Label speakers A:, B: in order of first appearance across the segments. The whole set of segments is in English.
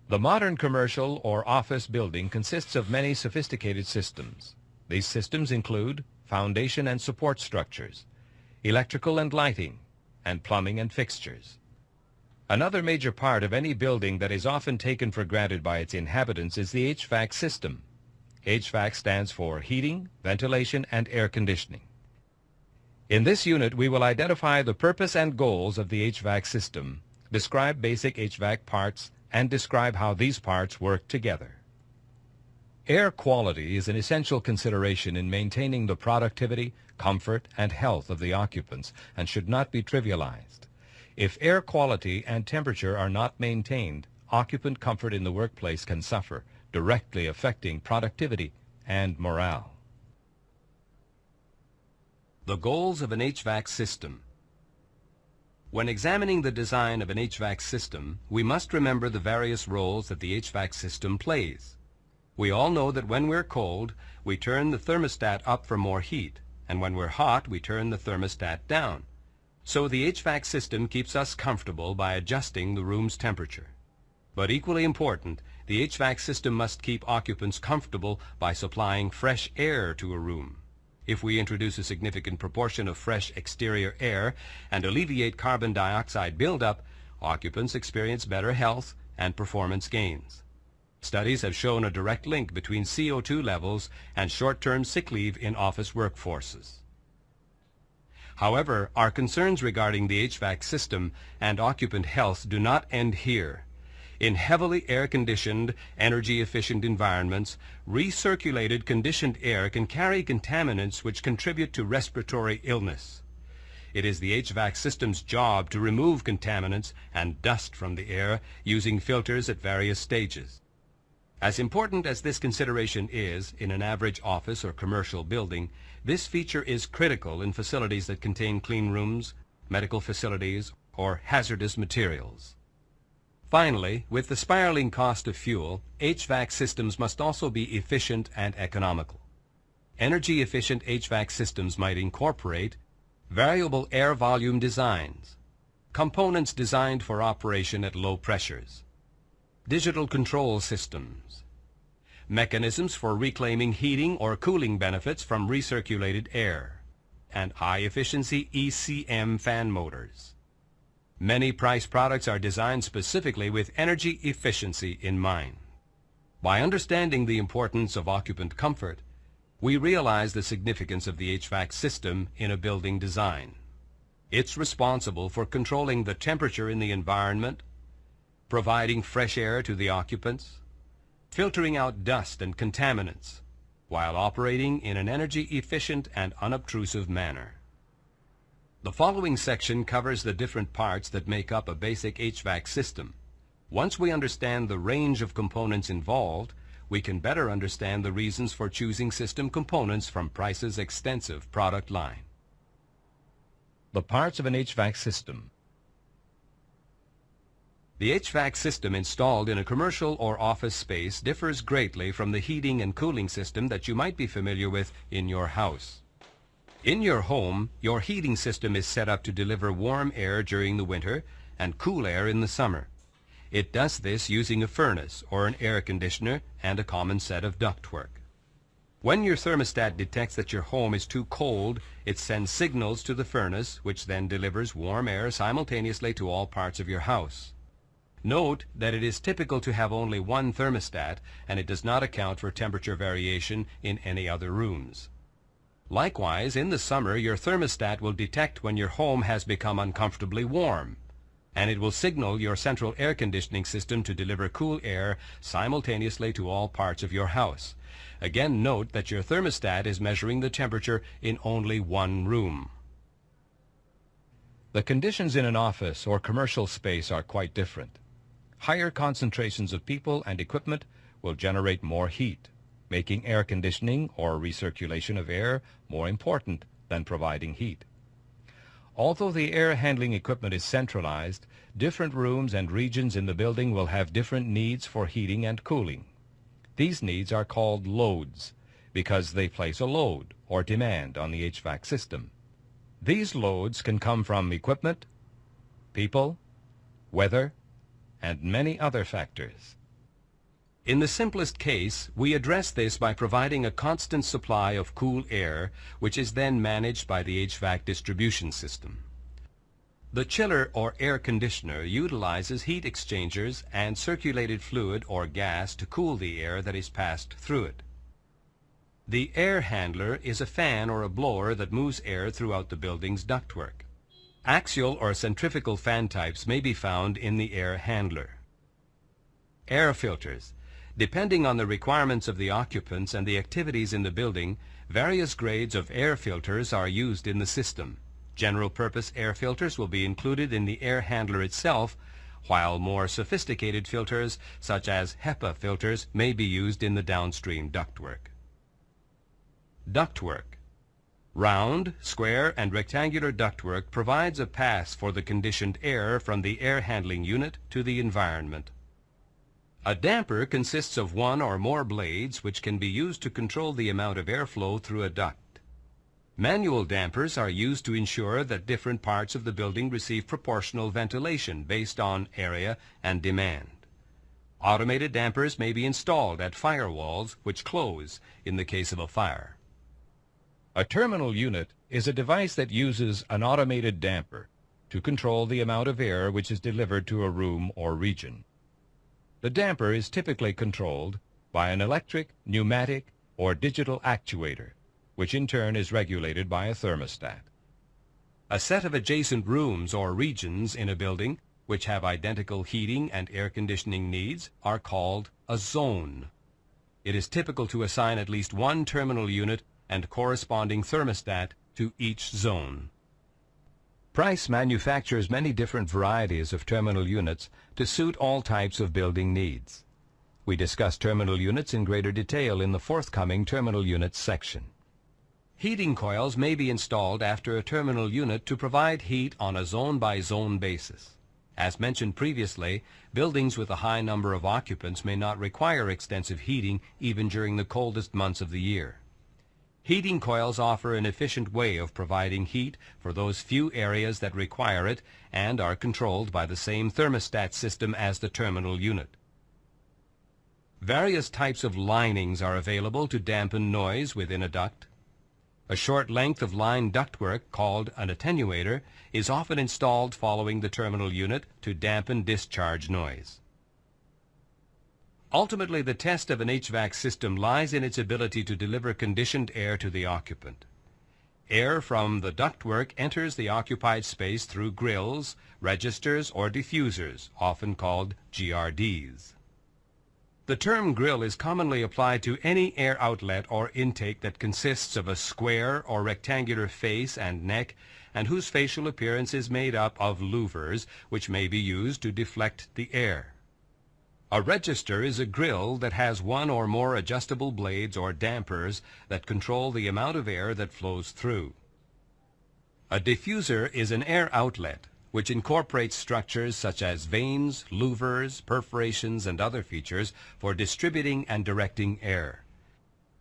A: The modern commercial or office building consists of many sophisticated systems. These systems include foundation and support structures, electrical and lighting, and plumbing and fixtures. Another major part of any building that is often taken for granted by its inhabitants is the HVAC system. HVAC stands for heating, ventilation, and air conditioning. In this unit, we will identify the purpose and goals of the HVAC system, describe basic HVAC parts, and describe how these parts work together. Air quality is an essential consideration in maintaining the productivity, comfort, and health of the occupants and should not be trivialized. If air quality and temperature are not maintained, occupant comfort in the workplace can suffer, directly affecting productivity and morale. The goals of an HVAC system. When examining the design of an HVAC system, we must remember the various roles that the HVAC system plays. We all know that when we're cold, we turn the thermostat up for more heat, and when we're hot, we turn the thermostat down. So the HVAC system keeps us comfortable by adjusting the room's temperature. But equally important, the HVAC system must keep occupants comfortable by supplying fresh air to a room. If we introduce a significant proportion of fresh exterior air and alleviate carbon dioxide buildup, occupants experience better health and performance gains. Studies have shown a direct link between CO2 levels and short-term sick leave in office workforces. However, our concerns regarding the HVAC system and occupant health do not end here. In heavily air-conditioned, energy-efficient environments, recirculated conditioned air can carry contaminants which contribute to respiratory illness. It is the HVAC system's job to remove contaminants and dust from the air using filters at various stages. As important as this consideration is in an average office or commercial building, this feature is critical in facilities that contain clean rooms, medical facilities, or hazardous materials. Finally, with the spiraling cost of fuel, HVAC systems must also be efficient and economical. Energy-efficient HVAC systems might incorporate variable air volume designs, components designed for operation at low pressures, digital control systems, mechanisms for reclaiming heating or cooling benefits from recirculated air, and high-efficiency ECM fan motors. Many price products are designed specifically with energy efficiency in mind. By understanding the importance of occupant comfort, we realize the significance of the HVAC system in a building design. It's responsible for controlling the temperature in the environment, providing fresh air to the occupants, filtering out dust and contaminants, while operating in an energy-efficient and unobtrusive manner. The following section covers the different parts that make up a basic HVAC system. Once we understand the range of components involved, we can better understand the reasons for choosing system components from Price's extensive product line. The parts of an HVAC system. The HVAC system installed in a commercial or office space differs greatly from the heating and cooling system that you might be familiar with in your house. In your home, your heating system is set up to deliver warm air during the winter and cool air in the summer. It does this using a furnace or an air conditioner and a common set of ductwork. When your thermostat detects that your home is too cold, it sends signals to the furnace, which then delivers warm air simultaneously to all parts of your house. Note that it is typical to have only one thermostat, and it does not account for temperature variation in any other rooms. Likewise, in the summer, your thermostat will detect when your home has become uncomfortably warm, and it will signal your central air conditioning system to deliver cool air simultaneously to all parts of your house. Again, note that your thermostat is measuring the temperature in only one room. The conditions in an office or commercial space are quite different. Higher concentrations of people and equipment will generate more heat, making air conditioning or recirculation of air more important than providing heat. Although the air handling equipment is centralized, different rooms and regions in the building will have different needs for heating and cooling. These needs are called loads because they place a load or demand on the HVAC system. These loads can come from equipment, people, weather, and many other factors. In the simplest case, we address this by providing a constant supply of cool air, which is then managed by the HVAC distribution system. The chiller or air conditioner utilizes heat exchangers and circulated fluid or gas to cool the air that is passed through it. The air handler is a fan or a blower that moves air throughout the building's ductwork. Axial or centrifugal fan types may be found in the air handler. Air filters. Depending on the requirements of the occupants and the activities in the building, various grades of air filters are used in the system. General-purpose air filters will be included in the air handler itself, while more sophisticated filters, such as HEPA filters, may be used in the downstream ductwork. Ductwork. Round, square, and rectangular ductwork provides a pass for the conditioned air from the air handling unit to the environment. A damper consists of one or more blades which can be used to control the amount of airflow through a duct. Manual dampers are used to ensure that different parts of the building receive proportional ventilation based on area and demand. Automated dampers may be installed at firewalls which close in the case of a fire. A terminal unit is a device that uses an automated damper to control the amount of air which is delivered to a room or region. The damper is typically controlled by an electric, pneumatic, or digital actuator, which in turn is regulated by a thermostat. A set of adjacent rooms or regions in a building which have identical heating and air conditioning needs are called a zone. It is typical to assign at least one terminal unit and corresponding thermostat to each zone. Price manufactures many different varieties of terminal units to suit all types of building needs. We discuss terminal units in greater detail in the forthcoming terminal units section. Heating coils may be installed after a terminal unit to provide heat on a zone-by-zone basis. As mentioned previously, buildings with a high number of occupants may not require extensive heating even during the coldest months of the year. Heating coils offer an efficient way of providing heat for those few areas that require it and are controlled by the same thermostat system as the terminal unit. Various types of linings are available to dampen noise within a duct. A short length of line ductwork, called an attenuator, is often installed following the terminal unit to dampen discharge noise. Ultimately, the test of an HVAC system lies in its ability to deliver conditioned air to the occupant. Air from the ductwork enters the occupied space through grills, registers, or diffusers, often called GRDs. The term grill is commonly applied to any air outlet or intake that consists of a square or rectangular face and neck and whose facial appearance is made up of louvers which may be used to deflect the air. A register is a grill that has one or more adjustable blades or dampers that control the amount of air that flows through. A diffuser is an air outlet which incorporates structures such as vanes, louvers, perforations, and other features for distributing and directing air.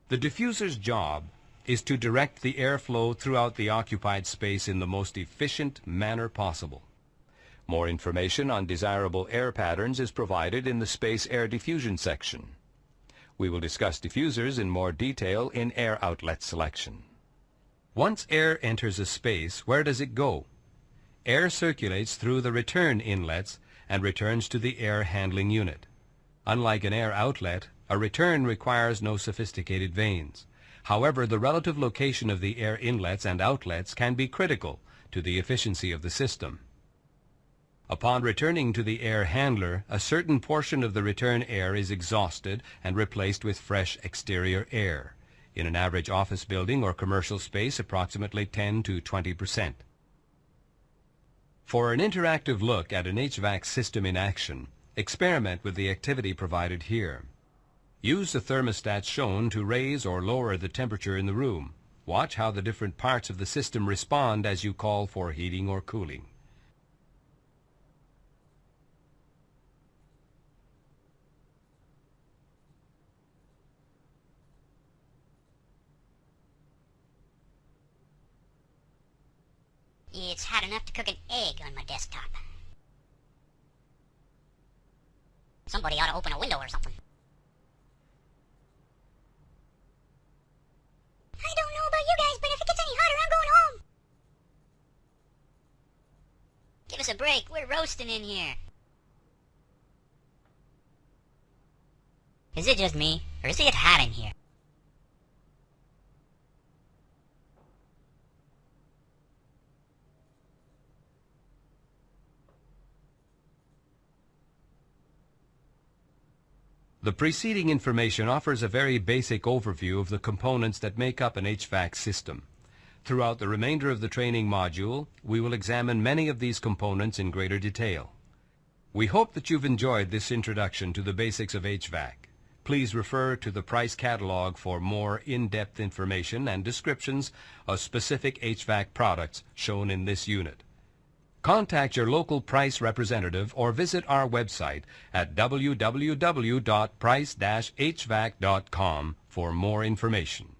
A: The diffuser's job is to direct the airflow throughout the occupied space in the most efficient manner possible. More information on desirable air patterns is provided in the space air diffusion section. We will discuss diffusers in more detail in air outlet selection. Once air enters a space, where does it go? Air circulates through the return inlets and returns to the air handling unit. Unlike an air outlet, a return requires no sophisticated vanes. However, the relative location of the air inlets and outlets can be critical to the efficiency of the system. Upon returning to the air handler, a certain portion of the return air is exhausted and replaced with fresh exterior air. In an average office building or commercial space, approximately 10 to 20%. For an interactive look at an HVAC system in action, experiment with the activity provided here. Use the thermostat shown to raise or lower the temperature in the room. Watch how the different parts of the system respond as you call for heating or cooling.
B: It's hot enough to cook an egg on my desktop. Somebody ought to open a window or something. us a break. We're roasting in here. Is it just me, or is it hot in here?
A: The preceding information offers a very basic overview of the components that make up an HVAC system. Throughout the remainder of the training module, we will examine many of these components in greater detail. We hope that you've enjoyed this introduction to the basics of HVAC. Please refer to the price catalog for more in-depth information and descriptions of specific HVAC products shown in this unit. Contact your local price representative or visit our website at www.price-hvac.com for more information.